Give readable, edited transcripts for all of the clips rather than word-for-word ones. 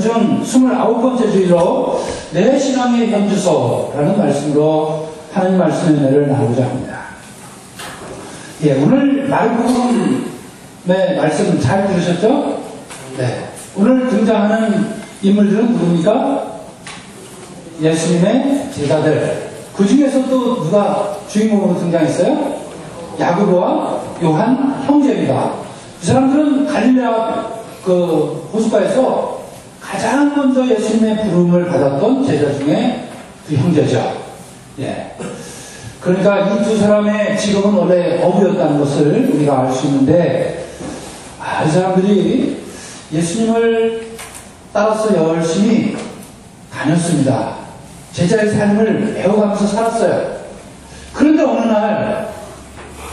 중 29번째 주일로 내 신앙의 현주소라는 말씀으로 하나님 말씀의 은혜를 나누고자 합니다. 예, 오늘 마르코복음의 말씀 잘 들으셨죠? 네. 오늘 등장하는 인물들은 누굽니까? 예수님의 제자들. 그 중에서도 누가 주인공으로 등장했어요? 야고보와 요한 형제입니다. 이 사람들은 갈릴레아 그 호숫가에서 가장 먼저 예수님의 부름을 받았던 제자 중에 두 형제죠. 예. 그러니까 이 두 사람의 직업은 원래 어부였다는 것을 우리가 알 수 있는데, 이 사람들이 예수님을 따라서 열심히 다녔습니다. 제자의 삶을 배워가면서 살았어요. 그런데 어느 날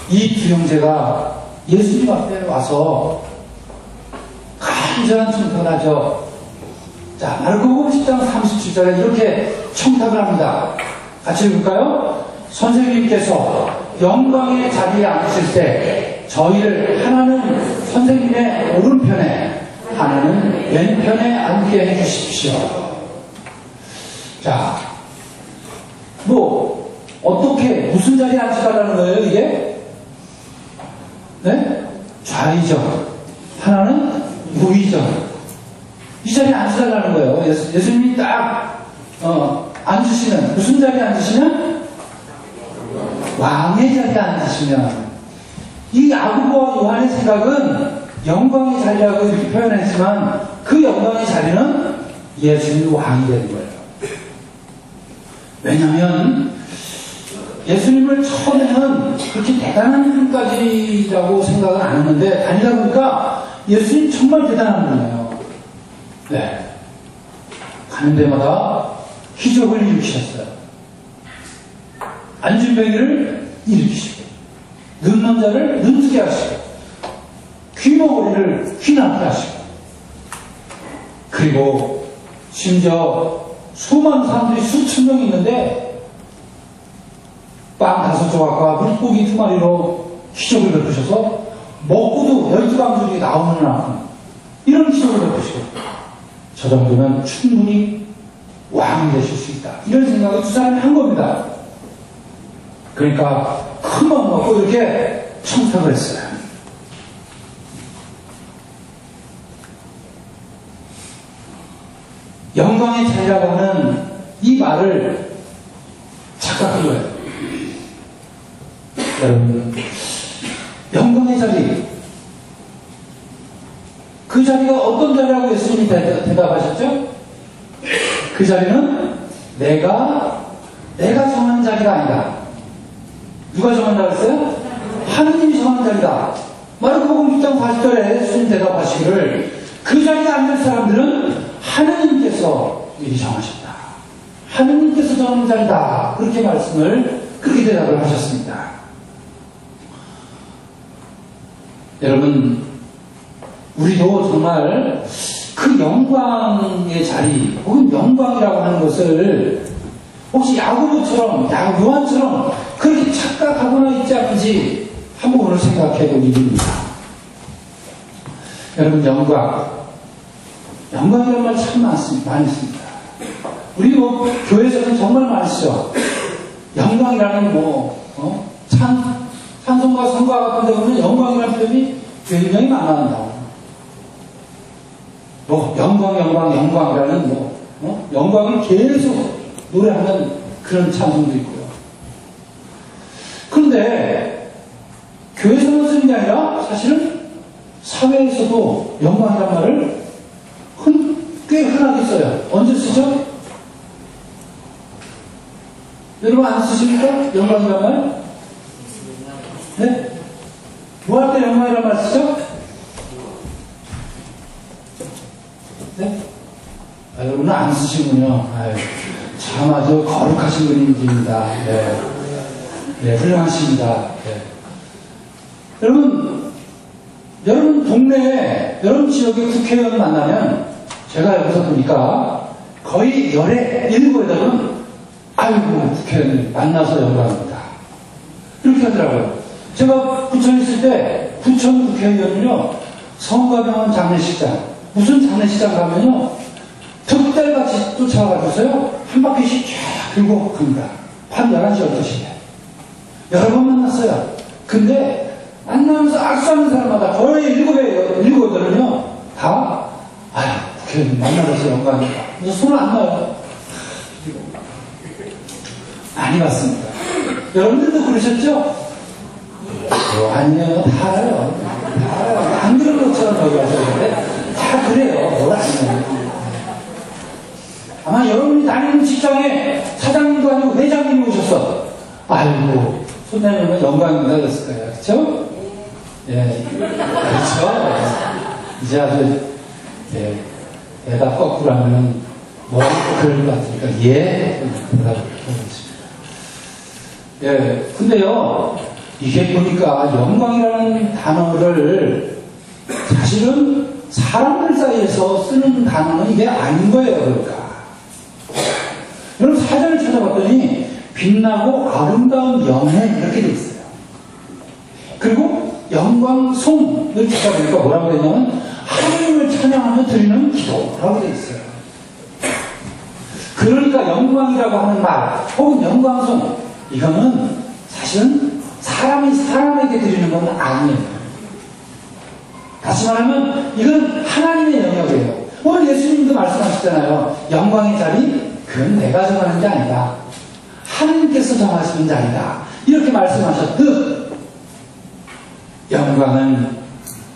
이 두 형제가 예수님 앞에 와서 간절한 청탁을 하죠. 자, 마르코복음 10장 37절에 이렇게 청탁을 합니다. 같이 읽을까요? 선생님께서 영광의 자리에 앉으실 때 저희를 하나는 선생님의 오른편에 하나는 왼편에 앉게 해주십시오. 자, 어떻게 무슨 자리에 앉혀달라는 거예요 이게? 네? 좌의정, 하나는 우의정. 이 자리에 앉혀달라는 거예요. 예수님이 딱 앉으시는, 무슨 자리에 앉으시면? 왕의 자리에 앉으시면. 이 야고보와 요한의 생각은 영광의 자리라고 이렇게 표현했지만 그 영광의 자리는 예수님이 왕이 되는 거예요. 왜냐하면 예수님을 처음에는 그렇게 대단한 분까지라고 생각을 안 했는데 다니다 보니까 예수님 정말 대단한 분이에요. 네. 가는 데마다 기적을 일으키셨어요. 안진뱅이를 일으키시고, 눈먼 자를 눈뜨게 하시고, 귀머거리를 귀낫게 하시고, 그리고 심지어 수많은 사람들이 수천 명이 있는데 빵 5조각과 물고기 2마리로 기적을 베푸셔서 먹고도 12방울이 나오는 않고 이런 기적을 베푸시고, 저 정도면 충분히 왕이 되실 수 있다. 이런 생각을 두 사람이 한 겁니다. 그러니까 큰 마음 먹고 이렇게 청탁을 했어요. 영광의 자리라고 하는 이 말을 착각한 거예요. 여러분, 영광의 자리, 그 자리가 어떤 자리라고 예수님이 대답하셨죠? 그 자리는 내가 정한 자리가 아니다. 누가 정한다고 했어요? 하느님이 정한 자리다. 마르코복음 6장 40절에 예수님 대답하시기를 그 자리에 앉을 사람들은 하느님께서 미리 정하셨다. 하느님께서 정한 자리다. 그렇게 그렇게 대답을 하셨습니다. 여러분, 우리도 정말 그 영광의 자리 혹은 영광이라고 하는 것을 혹시 야고보처럼 요한처럼 그렇게 착각하거나 있지 않은지 한번 오늘 생각해 볼 일입니다. 여러분, 영광이라는 말 참 많이 씁니다. 우리 교회에서는 정말 많이 쓰죠. 영광이라는 찬송가 성가 같은 데 보면 영광이라는 표현이 굉장히 많아요. 영광이라는 영광을 계속 노래하는 그런 찬송도 있고요. 그런데 교회에서만 쓰는 게 아니라 사실은 사회에서도 영광이라는 말을 꽤 흔하게 써요. 언제 쓰죠? 여러분 안 쓰십니까? 영광이라는 말? 네? 뭐 할 때 영광이라는 말 쓰죠? 네? 여러분은 안 쓰시군요. 참 아주 거룩하신 분입니다. 네, 훌륭하십니다. 네. 여러분 동네에, 여러분 지역에 국회의원 만나면 제가 여기서 보니까 거의 10에 7~8은 아이고 국회의원 만나서 영광입니다. 이렇게 하더라고요. 제가 부천에 있을 때 부천 국회의원은요, 성가병원 장례식장, 무슨 장례식장 가면요 쫓아가서요, 한 바퀴씩 쫙 들고 갑니다. 밤 11시, 12시에. 여러 번 만났어요. 근데, 만나면서 악수하는 사람마다 거의 7-8은요, 다, 아유, 국회의원 만나서 영광이다. 그래서 손을 안 놔요. 많이 봤습니다. 여러분들도 그러셨죠? 아니에요. 다 알아요. 다 알아요. 안 그런 것처럼 여기 와서 그런데, 다 그래요. 뭘 아니에요. 아마 여러분이 다니는 직장에 사장님도 아니고 회장님이 오셨어. 아이고, 손 내밀면 영광입니다. 그랬을 거예요. 그쵸? 예. 그렇죠? 이제 아주, 예. 애가 거꾸로 하면, 뭐라고 그럴 것 같으니까, 예. 대답을 해보겠습니다. 예. 근데요, 이게 보니까 영광이라는 단어를 사실은 사람들 사이에서 쓰는 단어는 이게 아닌 거예요. 그러니까. 여러분 사전을 찾아봤더니 빛나고 아름다운 영예 이렇게 돼 있어요. 그리고 영광송을 찾아보니까 뭐라고 되냐면 하나님을 찬양하며 드리는 기도라고 돼 있어요. 그러니까 영광이라고 하는 말 혹은 영광송 이거는 사실은 사람이 사람에게 드리는 건 아니에요. 다시 말하면 이건 하나님의 영역이에요. 오늘 예수님도 말씀하셨잖아요. 영광의 자리 그건 내가 정하는 게 아니다. 하나님께서 정하시는 자리다. 이렇게 말씀하셨듯 영광은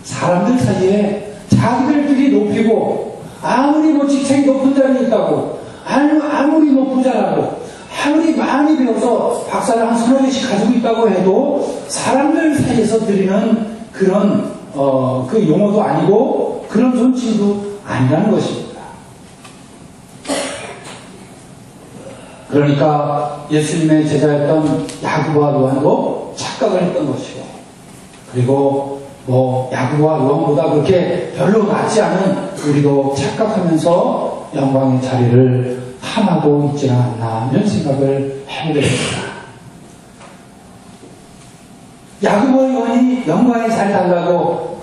사람들 사이에 자기들끼리 높이고 아무리 뭐 직책이 높은 자리에 있다고 아무리 뭐 부자라고 아무리 많이 배워서 박사를 한 3-4개씩 가지고 있다고 해도 사람들 사이에서 드리는 그런 그 용어도 아니고 그런 존칭도 아니라는 것입니다. 그러니까 예수님의 제자였던 야고보와 요한도 착각을 했던 것이고 그리고 뭐 야고보와 요한보다 그렇게 별로 낫지 않은 우리도 착각하면서 영광의 자리를 탐하고 있지 않나 이런 생각을 해보게 됩니다. 야고보와 요한이 영광의 자리 달라고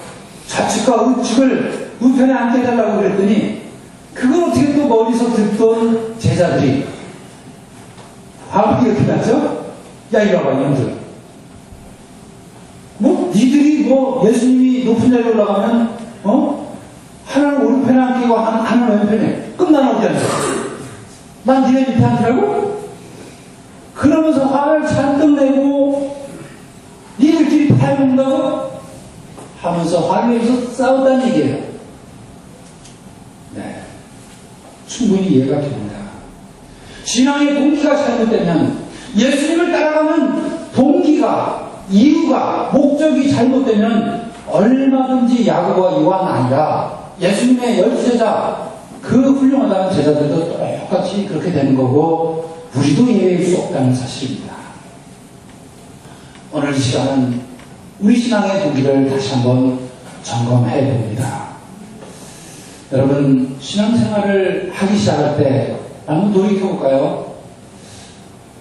좌측과 우측을 우편에 앉게 해달라고 그랬더니 그걸 어떻게 또 멀리서 듣던 제자들이 이렇게 하죠? 야, 이리 와봐, 이놈들. 니들이 예수님이 높은 자리에 올라가면, 하나는 오른편에 앉히고 하나는 왼편에. 그럼 난 어디 앉아? 난 니네 밑에 앉으라고? 그러면서 화를 잔뜩 내고, 니들끼리 파해먹는다고? 하면서 화를 내면서 싸웠다는 얘기예요. 네. 충분히 이해가 됩니다. 신앙의 동기가 잘못되면 예수님을 따라가는 동기가 이유가 목적이 잘못되면 얼마든지 야고보와 요한 아니라 예수님의 10제자 그 훌륭하다는 제자들도 똑같이 그렇게 되는 거고 우리도 예외일 수 없다는 사실입니다. 오늘 이 시간은 우리 신앙의 동기를 다시 한번 점검해 봅니다. 여러분 신앙생활을 하기 시작할 때 한번 돌이켜볼까요?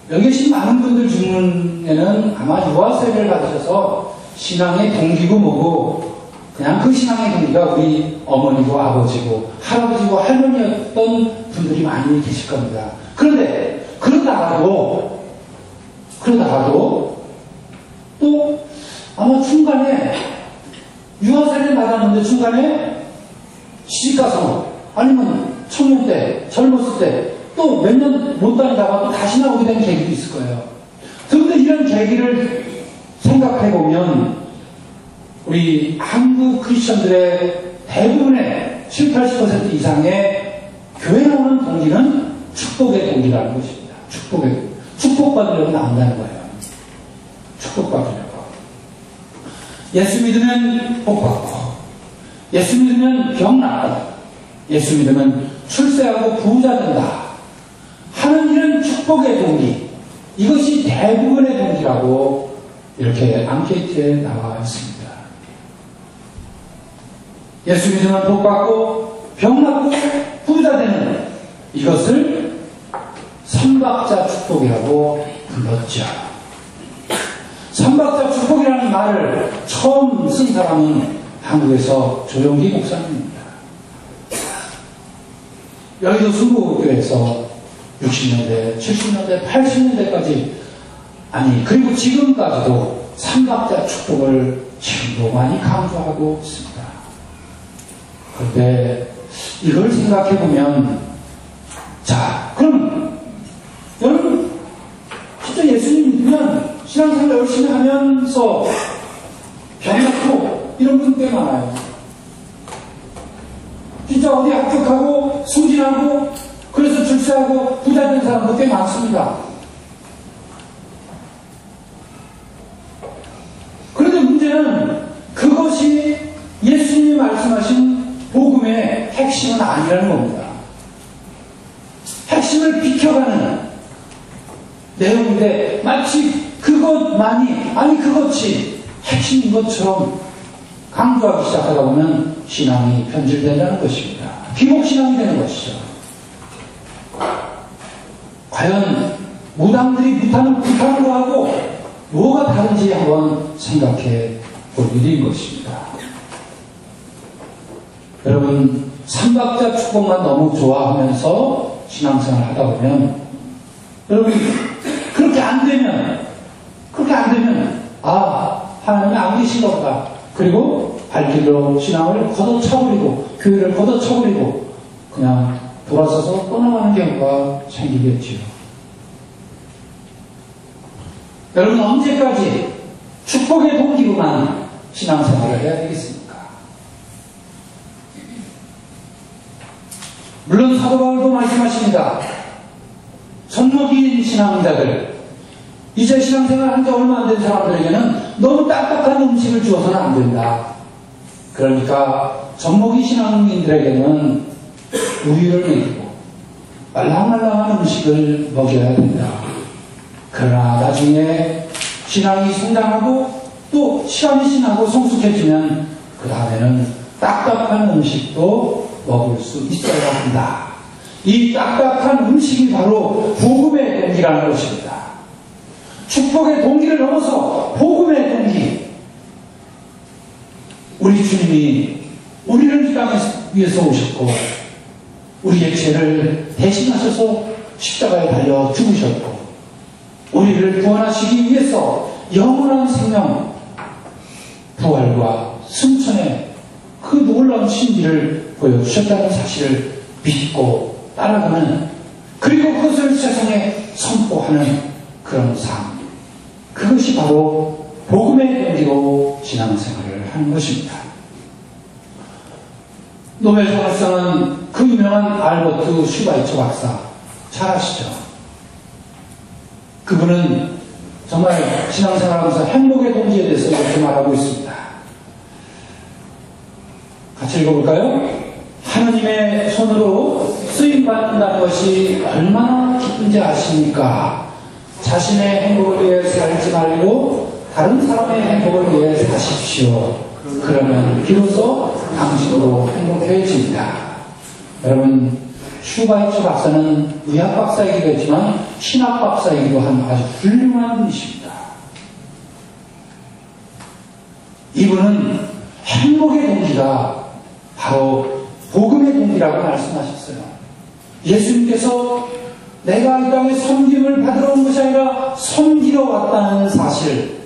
여기 계신 많은 분들 중에는 아마 유아세를 받으셔서 신앙의 동기고 뭐고 그냥 그 신앙의 동기가 우리 어머니고 아버지고 할아버지고 할머니였던 분들이 많이 계실 겁니다. 그런데 그러다가도 또 아마 중간에 유아세를 받았는데 중간에 시집가서 아니면 청년 때, 젊었을 때, 또 몇 년 못 다니다가 또 다시 나오게 된 계기도 있을 거예요. 그런데 이런 계기를 생각해보면, 우리 한국 크리스천들의 대부분의 70-80% 이상의 교회 나오는 동기는 축복의 동기라는 것입니다. 축복받으려고 나온다는 거예요. 축복받으려고. 예수 믿으면 복받고, 예수 믿으면 병 낫고, 예수 믿으면 출세하고 부자 된다 하는 이런 축복의 동기 이것이 대부분의 동기라고 이렇게 앙케이트에 나와 있습니다. 예수 믿으면 복받고 병 낫고 부자 되는 이것을 삼박자 축복이라고 불렀죠. 삼박자 축복이라는 말을 처음 쓴 사람은 한국에서 조용기 목사님입니다. 여의도 순복음교회에서 60년대, 70년대, 80년대까지 아니 그리고 지금까지도 삼박자 축복을 지금도 많이 강조하고 있습니다. 그런데 이걸 생각해보면 자 그럼 여러분 진짜 예수님 믿으면 신앙생활 열심히 하면서 병났고 이런 분 꽤 많아요. 진짜 어디 합격하고 승진하고 그래서 출세하고 부자 된 사람도 꽤 많습니다. 그런데 문제는 그것이 예수님이 말씀하신 복음의 핵심은 아니라는 겁니다. 핵심을 비켜가는 내용인데 마치 그것만이 아니 그것이 핵심인 것처럼 강조하기 시작하다 보면 신앙이 변질된다는 것입니다. 기복신앙이 되는 것이죠. 과연 무당들이 무당을 하고 뭐가 다른지 한번 생각해 볼 일인 것입니다. 여러분 삼박자 축복만 너무 좋아하면서 신앙생활을 하다 보면 여러분 그렇게 안 되면 하나님이 안 계신가 보다. 그리고 발길로 신앙을 걷어차버리고 교회를 걷어차버리고 그냥 돌아서서 떠나가는 경우가 생기겠지요. 여러분 언제까지 축복의 동기로만 신앙생활을 해야 되겠습니까? 물론 사도 바울도 말씀하십니다. 손목인 신앙자들 이제 신앙생활 한 지 얼마 안 된 사람들에게는 너무 딱딱한 음식을 주어서는 안 된다. 그러니까 젖먹이 신앙인들에게는 우유를 먹이고 말랑말랑한 음식을 먹여야 된다. 그러나 나중에 신앙이 성장하고 또 시간이 지나고 성숙해지면 그 다음에는 딱딱한 음식도 먹을 수 있어야 한다. 이 딱딱한 음식이 바로 복음의 동기라는 것입니다. 축복의 동기를 넘어서 복음의 동기. 우리 주님이 우리를 이 땅에 위해서 오셨고 우리의 죄를 대신하셔서 십자가에 달려 죽으셨고 우리를 구원하시기 위해서 영원한 생명, 부활과 승천의 그 놀라운 신비를 보여주셨다는 사실을 믿고 따라가는 그리고 그것을 세상에 선포하는 그런 삶. 그것이 바로 복음의 동기로 신앙생활을 하는 것입니다. 노벨 성악상은 그 유명한 알버트 슈바이처 박사 잘 아시죠? 그분은 정말 신앙생활하면서 행복의 동기에 대해서 이렇게 말하고 있습니다. 같이 읽어볼까요? 하느님의 손으로 쓰임받는다는 것이 얼마나 기쁜지 아십니까? 자신의 행복을 위해 살지 말고 다른 사람의 행복을 위해 사십시오. 그러면 비로소 당신도 행복해집니다. 여러분 슈바이처 박사는 의학 박사이기도 했지만 신학 박사이기도 한 아주 훌륭한 분이십니다. 이분은 행복의 동기가 바로 복음의 동기라고 말씀하셨어요. 예수님께서 내가 이 땅에 섬김을 받으러 온 것이 아니라 섬기러 왔다는 사실,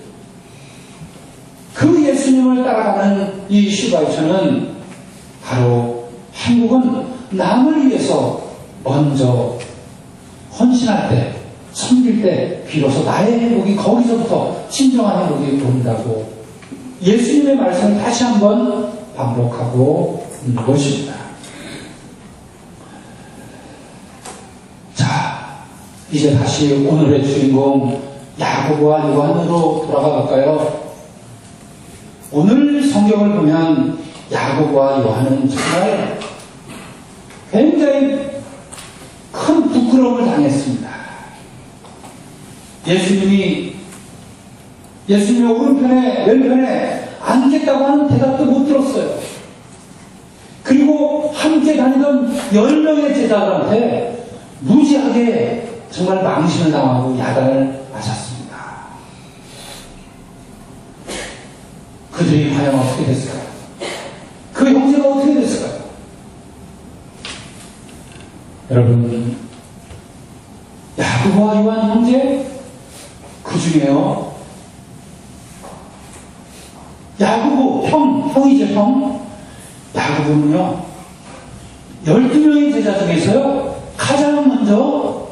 그 예수님을 따라가는 이 슈바이처는 바로 행복은 남을 위해서 먼저 헌신할 때, 섬길 때 비로소 나의 행복이 거기서부터 진정한 행복이 온다고 예수님의 말씀을 다시 한번 반복하고 있는 것입니다. 자, 이제 다시 오늘의 주인공 야고보와 요한으로 돌아가 볼까요? 오늘 성경을 보면 야고보와 요한은 정말 굉장히 큰 부끄러움을 당했습니다. 예수님의 오른편에 왼편에 앉겠다고 하는 대답도 못 들었어요. 그리고 함께 다니던 10명의 제자들한테 무지하게 정말 망신을 당하고 야단을 맞았습니다. 그들이 과연 어떻게 됐을까요? 그 형제가 어떻게 됐을까요? 여러분, 야고보와 요한 형제, 그 중에요, 야고보, 형이죠, 형. 야고보는요, 12명의 제자 중에서요, 가장 먼저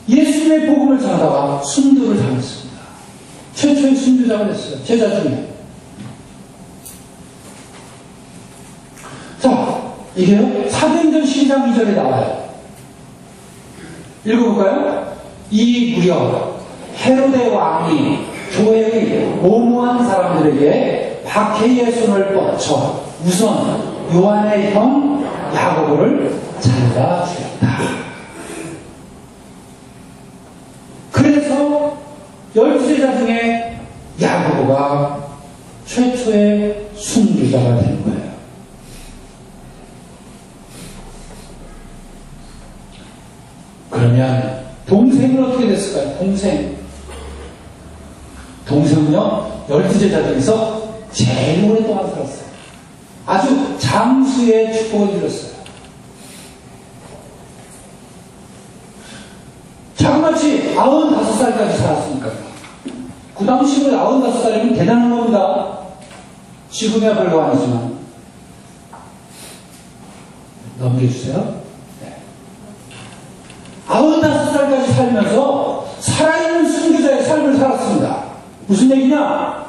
예수님의 복음을 전하다가 순교를 당했습니다. 최초의 순교자가 됐어요. 제자 중에. 자, 이게요, 사도행전 12장 2절에 나와요. 읽어볼까요? 이 무렵 헤로데 왕이 교회의 모모한 사람들에게 박해의 손을 뻗쳐 우선 요한의 형 야고보를 잘라 주었다. 그래서 12제자 중에 야고보가 최초의 순교자가 된 거예요. 그러면 동생은 어떻게 됐을까요? 동생은요, 12제자 중에서 제일 오랫동안 살았어요. 아주 장수의 축복을 누렸어요. 자그마치 95살까지 살았으니까. 그 당시로 95살이면 대단한 겁니다. 지금이야 별거 아니지만. 넘겨주세요. 95살까지 살면서 살아있는 순교자의 삶을 살았습니다. 무슨 얘기냐?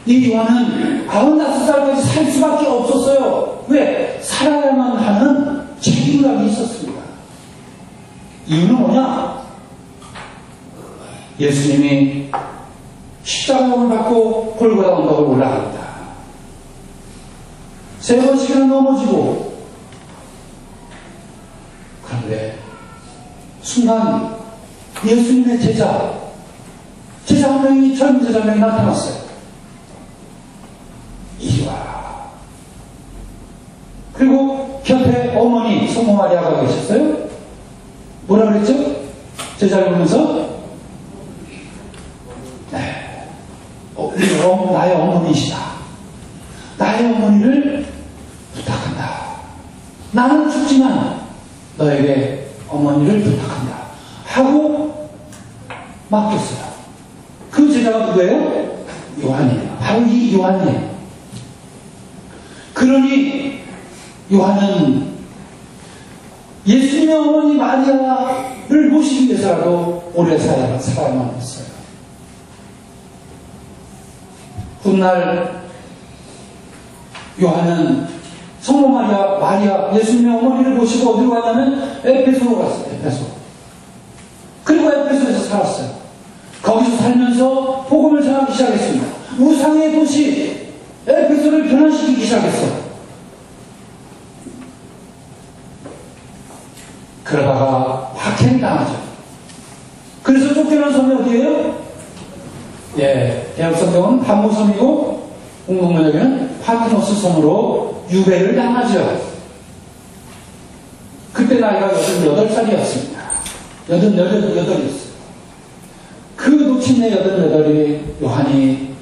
이 요한은 95살까지 살 수밖에 없었어요. 왜? 살아야만 하는 책임감이 있었습니다. 이유는 뭐냐? 예수님이 십자가를 받고 골고다 언덕을 올라갑니다. 3번씩이나 넘어지고, 그런데 순간 예수님의 제자 한 명이, 젊은 제자 한 명이 나타났어요. 이리 와라. 그리고 곁에 어머니 성모 마리아가 계셨어요. 뭐라 그랬죠? 제자를 보면서 나의 어머니시다. 나의 어머니를 부탁한다. 나는 죽지만 너에게 어머니를 부탁한다. 하고 맡겼어요. 그 제자가 누구예요? 요한이에요. 바로 이 요한이에요. 그러니 요한은 예수님의 어머니 마리아를 모시기 위해서라도 오래 살아야만 했어요. 훗날 요한은 성모 마리아 예수님의 어머니를 모시고 어디로 가냐면 에페소로 갔어요. 에페소. 그리고 에페소에서 살았어요. 거기서 살면서 복음을 전하기 시작했습니다. 우상의 도시 에페소를 변화시키기 시작했어요. 그러다가 박해를 당하죠. 그래서 쫓겨난 섬이 어디예요? 대역성경은 반모섬이고 공동문역에는 파트모스 섬으로 유배를 당하죠. 그때 나이가 88살이었습니다. 88이었어요. 그 놓친내 88이 요한이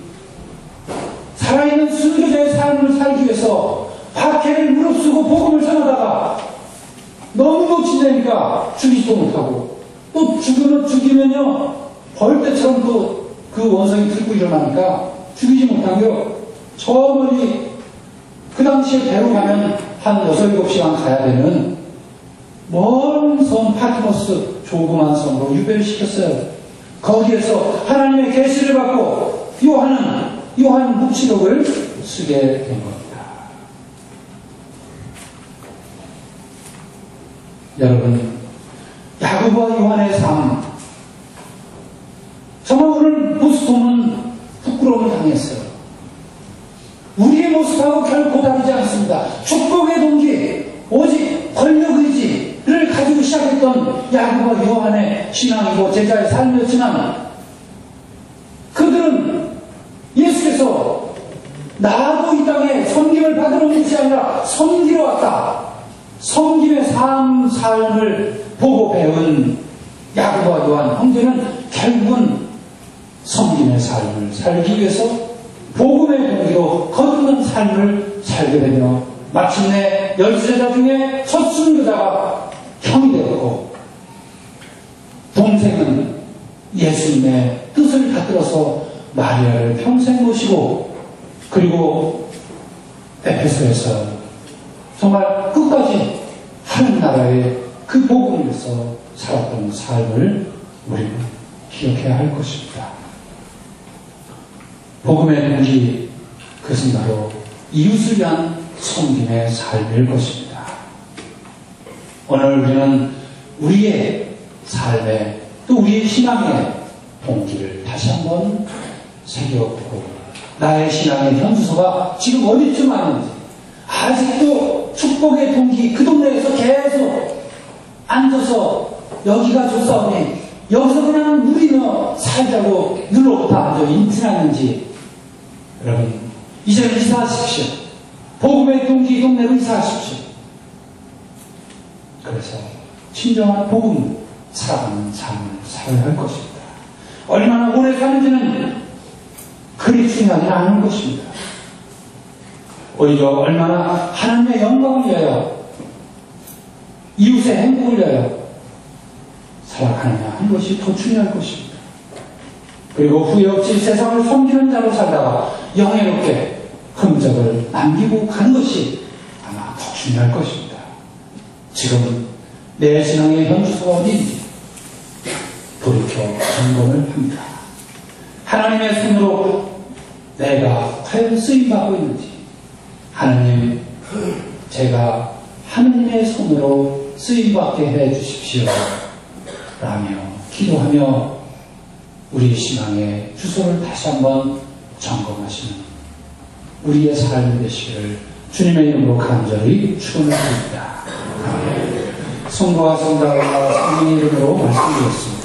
살아있는 순교자의 삶을 살기 위해서 박해를 무릅쓰고 복음을 전하다가 너무 놓친다니까 죽이지도 못하고, 또 죽이면요 벌떼처럼 또 그 원성이 들고 일어나니까 죽이지 못하고요, 저 멀리 그 당시에 배로 가면 한 6, 7시간 가야 되는 먼 섬 파트모스 조그만 섬으로 유배를 시켰어요. 거기에서 하나님의 계시를 받고 요한 묵시록을 쓰게 된 겁니다. 여러분, 야고보와 요한의 삶, 정말 오늘 모습은 부끄러움을 당했어요. 우리의 모습하고 결코 다르지 않습니다. 축복의 동기, 오직 권력의지를 가지고 시작했던 야고보와 요한의 신앙이고 제자의 삶이었지만, 그들은 예수께서 나도 이 땅에 섬김을 받으러 온 것이 아니라 섬기러 왔다, 섬김의 삶을 보고 배운 야고보와 요한 형제는 결국은 섬김의 삶을 살기 위해서 복음의 동기로 거듭난 삶을 살게 되며 마침내 예수님의 12제자 중에 첫 순교자가 형이 되었고, 동생은 예수님의 뜻을 받들어서 마리아를 평생 모시고, 그리고 에베소에서 정말 끝까지 하나님 나라의 그 복음을 위해서 살았던 삶을 우리는 기억해야 할 것입니다. 복음의 동기, 그것은 바로 이웃을 위한 섬김의 삶일 것입니다. 오늘 우리는 우리의 삶에 또 우리의 신앙의 동기를 다시 한번 새겨보고, 나의 신앙의 현주소가 지금 어디쯤 왔는지, 아직도 축복의 동기, 그 동네에서 계속 앉아서 여기가 좋사오니 여기서 그냥 누리며 살자고 눌러붙어 앉아 있지 않는지, 여러분 이제는 이사하십시오. 복음의 동기 동네로 이사하십시오. 그래서 진정한 복음 살아가는 삶을 살아야 할 것입니다. 얼마나 오래 사는지는 그리 중요하지 않은 것입니다. 오히려 얼마나 하나님의 영광을 위하여, 이웃의 행복을 위하여 살아가느냐 하는 것이 더 중요할 것입니다. 그리고 후회 없이 세상을 섬기는 자로 살다가 영예롭게 흔적을 남기고 가는 것이 아마 더 중요할 것입니다. 지금 내 신앙의 현주소가 어디인지 돌이켜 점검을 합니다. 하나님의 손으로 내가 과연 쓰임받고 있는지, 하나님, 제가 하나님의 손으로 쓰임받게 해 주십시오 라며 기도하며 우리 신앙의 주소를 다시 한번 점검하시는 우리의 삶이 되시기를 주님의 이름으로 간절히 축원을 드립니다. 성부와 성자와 성령의 이름으로 말씀드렸습니다.